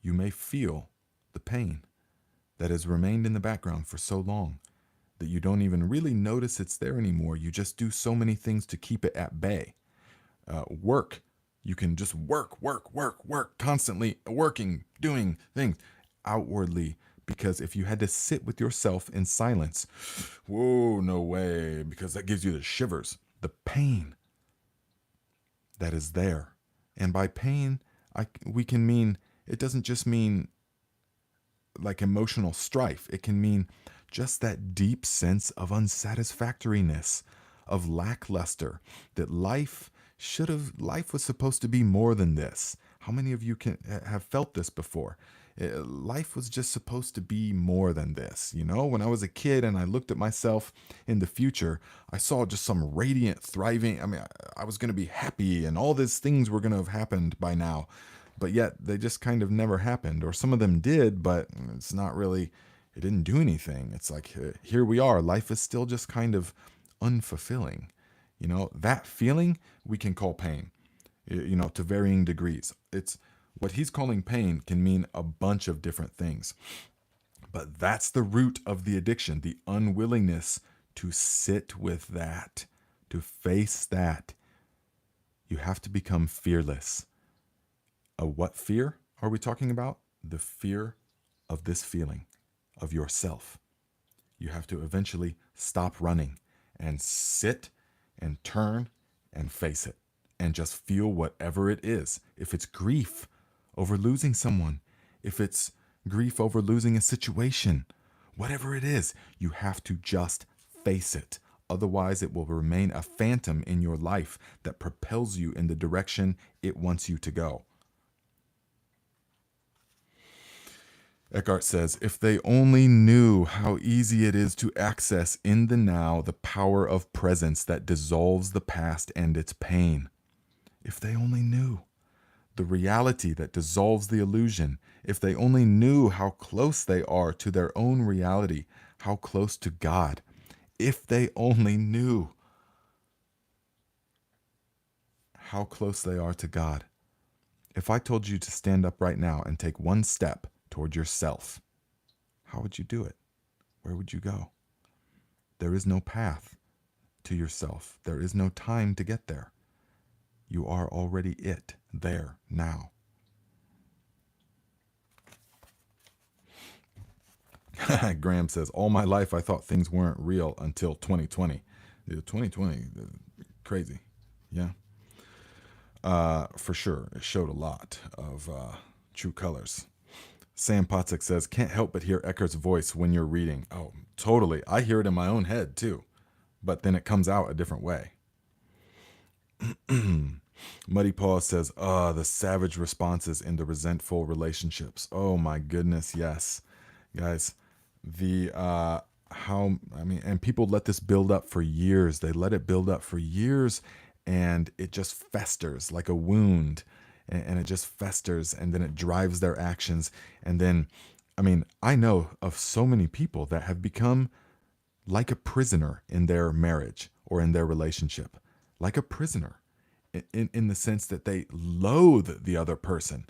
you may feel the pain that has remained in the background for so long that you don't even really notice it's there anymore. You just do so many things to keep it at bay. Work. You can just work, constantly working, doing things outwardly. Because if you had to sit with yourself in silence, whoa, no way, because that gives you the shivers, the pain. that is there. And by pain, we can mean, it doesn't just mean like emotional strife. It can mean just that deep sense of unsatisfactoriness, of lackluster, that life was supposed to be more than this. How many of you can have felt this before? Life was just supposed to be more than this. You know, when I was a kid and I looked at myself in the future, I saw just some radiant, thriving. I mean, I was going to be happy and all these things were going to have happened by now. But yet they just kind of never happened. Or some of them did, but it's not really, it didn't do anything. It's like, here we are. Life is still just kind of unfulfilling. You know, that feeling we can call pain, you know, to varying degrees. It's what he's calling pain can mean a bunch of different things. But that's the root of the addiction, the unwillingness to sit with that, to face that. You have to become fearless. What fear are we talking about? The fear of this feeling, of yourself. You have to eventually stop running and sit and turn and face it and just feel whatever it is. If it's grief over losing someone, if it's grief over losing a situation, whatever it is, you have to just face it. Otherwise, it will remain a phantom in your life that propels you in the direction it wants you to go. Eckhart says, if they only knew how easy it is to access in the now the power of presence that dissolves the past and its pain. If they only knew the reality that dissolves the illusion, if they only knew how close they are to their own reality, how close to God, if they only knew how close they are to God. If I told you to stand up right now and take one step toward yourself, how would you do it? Where would you go? There is no path to yourself. There is no time to get there. You are already it, there, now. Graham says, all my life I thought things weren't real until 2020. 2020, crazy. Yeah. For sure. It showed a lot of true colors. Sam Potsick says, can't help but hear Eckhart's voice when you're reading. Oh, totally. I hear it in my own head too, but then it comes out a different way. Muddy Paw says, the savage responses in the resentful relationships. Oh my goodness, yes. Guys, and people let this build up for years. They let it build up for years and it just festers like a wound. And it just festers and then it drives their actions. And then, I know of so many people that have become like a prisoner in their marriage or in their relationship, like a prisoner in the sense that they loathe the other person,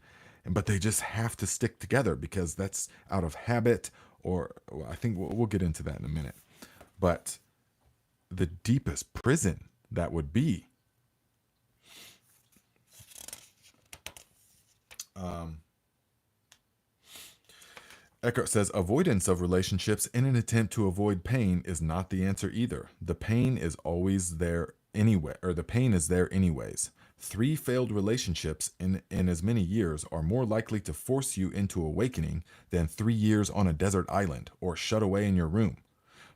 but they just have to stick together because that's out of habit I think we'll get into that in a minute. But the deepest prison that would be, Eckhart says, avoidance of relationships in an attempt to avoid pain is not the answer either. The pain is always there anyway, or the pain is there anyways. 3 failed relationships in as many years are more likely to force you into awakening than 3 years on a desert island or shut away in your room.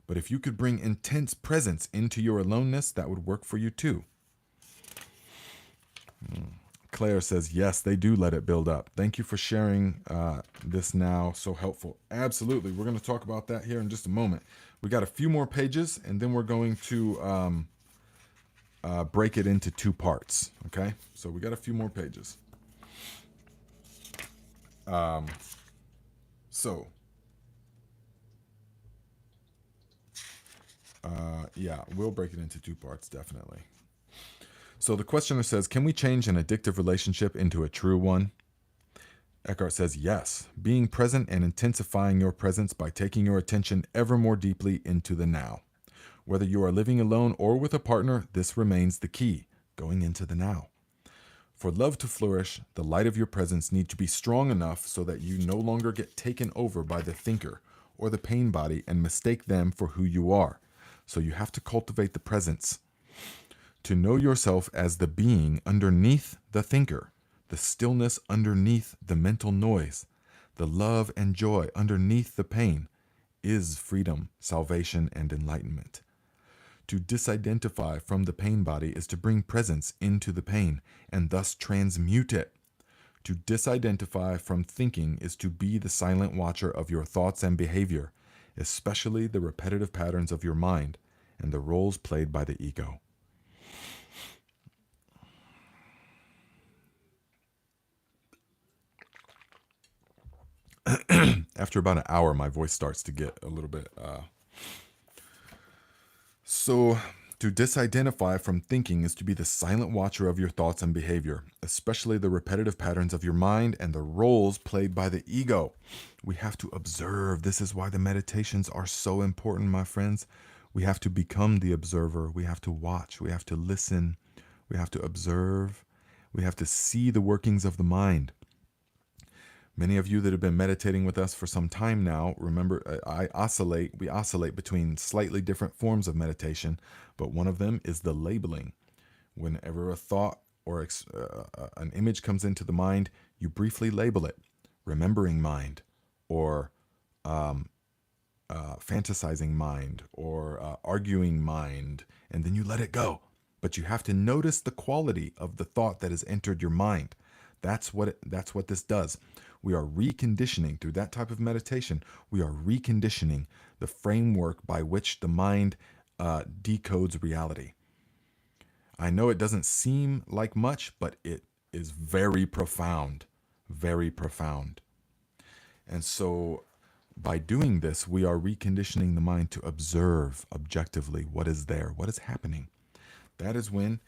But if you could bring intense presence into your aloneness, that would work for you too. Claire says, yes, they do let it build up. Thank you for sharing this now. So helpful. Absolutely. We're going to talk about that here in just a moment. We got a few more pages, and then we're going to break it into 2 parts. Okay? So we got a few more pages. Yeah, we'll break it into 2 parts, definitely. So the questioner says, can we change an addictive relationship into a true one? Eckhart says, yes. Being present and intensifying your presence by taking your attention ever more deeply into the now. Whether you are living alone or with a partner, this remains the key, going into the now. For love to flourish, the light of your presence needs to be strong enough so that you no longer get taken over by the thinker or the pain body and mistake them for who you are. So you have to cultivate the presence. To know yourself as the being underneath the thinker, the stillness underneath the mental noise, the love and joy underneath the pain, is freedom, salvation, and enlightenment. To disidentify from the pain body is to bring presence into the pain and thus transmute it. To disidentify from thinking is to be the silent watcher of your thoughts and behavior, especially the repetitive patterns of your mind and the roles played by the ego. After about an hour, my voice starts to get a little bit. So, to disidentify from thinking is to be the silent watcher of your thoughts and behavior, especially the repetitive patterns of your mind and the roles played by the ego. We have to observe. This is why the meditations are so important, my friends. We have to become the observer. We have to watch. We have to listen. We have to observe. We have to see the workings of the mind. Many of you that have been meditating with us for some time now, remember, we oscillate between slightly different forms of meditation, but one of them is the labeling. Whenever a thought or an image comes into the mind, you briefly label it, remembering mind, or fantasizing mind, or arguing mind, and then you let it go. But you have to notice the quality of the thought that has entered your mind. That's what this does. We are reconditioning through that type of meditation. We are reconditioning the framework by which the mind decodes reality. I know it doesn't seem like much, but it is very profound, very profound. And so by doing this, we are reconditioning the mind to observe objectively what is there, what is happening. That is when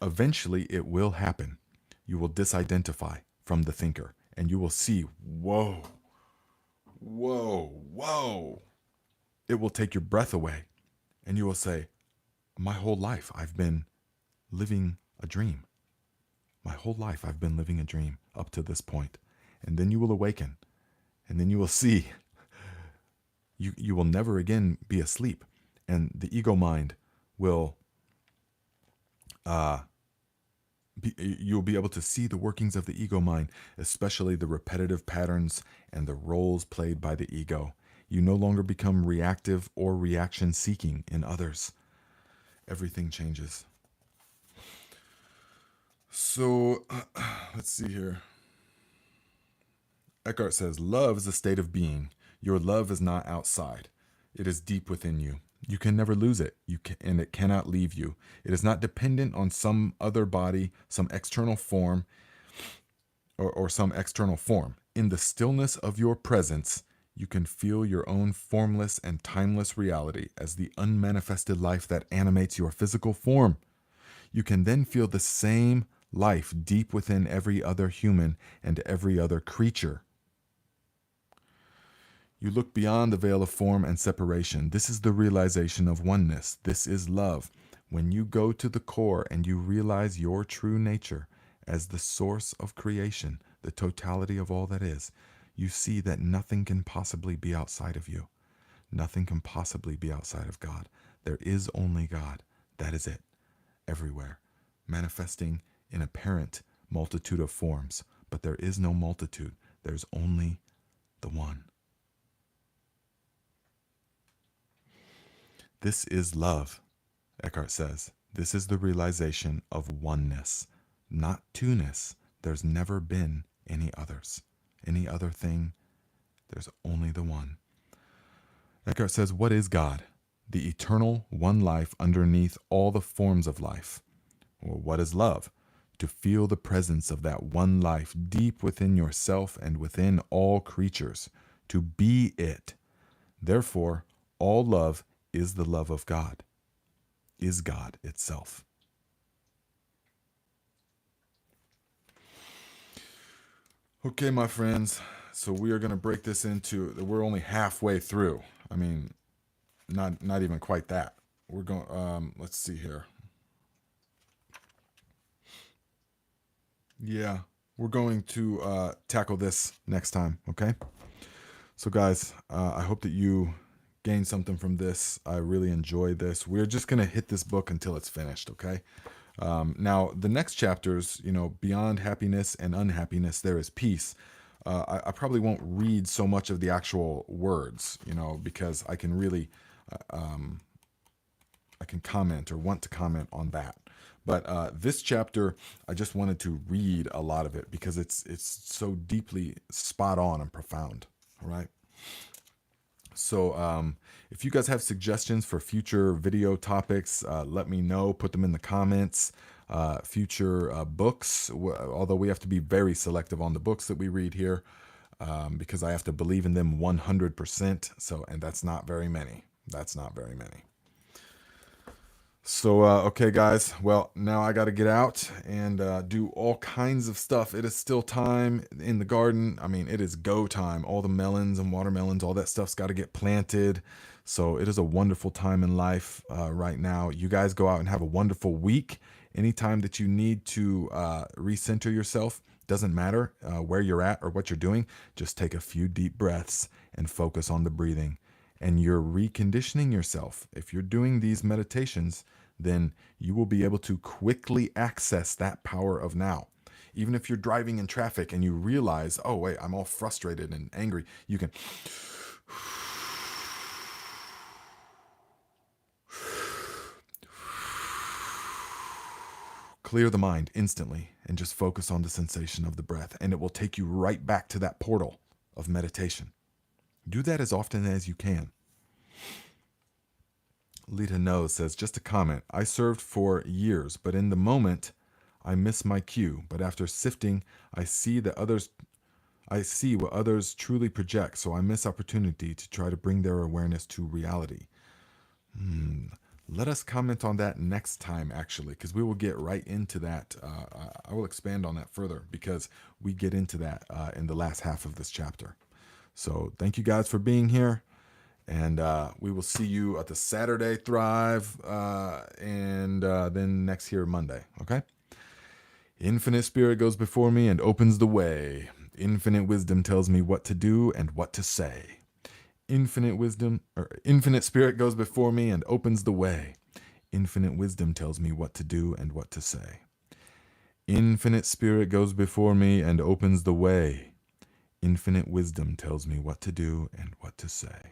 eventually it will happen. You will disidentify from the thinker and you will see, whoa, whoa, whoa. It will take your breath away and you will say, my whole life I've been living a dream. My whole life I've been living a dream up to this point. And then you will awaken and then you will see you will never again be asleep. And the ego mind will you'll be able to see the workings of the ego mind, especially the repetitive patterns and the roles played by the ego. You no longer become reactive or reaction seeking in others. Everything changes. So let's see here. Eckhart says, love is a state of being. Your love is not outside. It is deep within you. You can never lose it, and it cannot leave you. It is not dependent on some other body, some external form, or some external form. In the stillness of your presence, you can feel your own formless and timeless reality as the unmanifested life that animates your physical form. You can then feel the same life deep within every other human and every other creature. You look beyond the veil of form and separation. This is the realization of oneness. This is love. When you go to the core and you realize your true nature as the source of creation, the totality of all that is, you see that nothing can possibly be outside of you. Nothing can possibly be outside of God. There is only God. That is it. Everywhere. Manifesting in apparent multitude of forms. But there is no multitude. There's only the one. This is love, Eckhart says. This is the realization of oneness, not two-ness. There's never been any others. Any other thing, there's only the one. Eckhart says, what is God? The eternal one life underneath all the forms of life. Well, what is love? To feel the presence of that one life deep within yourself and within all creatures. To be it. Therefore, all love is the love of God, is God itself. Okay, my friends, so we are going to break this into, we're only halfway through. I mean, not even quite that. We're going, let's see here. Yeah, we're going to tackle this next time, okay? So guys, I hope that you gained something from this. I really enjoyed this. We're just going to hit this book until it's finished, okay? Now, the next chapters, beyond happiness and unhappiness, there is peace. I probably won't read so much of the actual words, because I can really, I can comment or want to comment on that. But this chapter, I just wanted to read a lot of it because it's so deeply spot on and profound. All right. So if you guys have suggestions for future video topics, let me know. Put them in the comments. Future books, although we have to be very selective on the books that we read here, because I have to believe in them 100%. And that's not very many. That's not very many. So, okay, guys. Well, now I got to get out and do all kinds of stuff. It is still time in the garden. I mean, it is go time. All the melons and watermelons, all that stuff's got to get planted. So it is a wonderful time in life right now. You guys go out and have a wonderful week. Anytime that you need to recenter yourself, doesn't matter where you're at or what you're doing, just take a few deep breaths and focus on the breathing. And you're reconditioning yourself. If you're doing these meditations, then you will be able to quickly access that power of now. Even if you're driving in traffic and you realize, oh, wait, I'm all frustrated and angry, you can clear the mind instantly and just focus on the sensation of the breath. And it will take you right back to that portal of meditation. Do that as often as you can. Lita Knows says, just a comment. I served for years, but in the moment, I miss my cue. But after sifting, I see what others truly project. So I miss opportunity to try to bring their awareness to reality. Let us comment on that next time, actually, because we will get right into that. I will expand on that further because we get into that in the last half of this chapter. So thank you guys for being here. And we will see you at the Saturday Thrive and then next here Monday, okay? Infinite Spirit goes before me and opens the way. Infinite wisdom tells me what to do and what to say. Infinite Spirit goes before me and opens the way. Infinite wisdom tells me what to do and what to say. Infinite Spirit goes before me and opens the way. Infinite wisdom tells me what to do and what to say.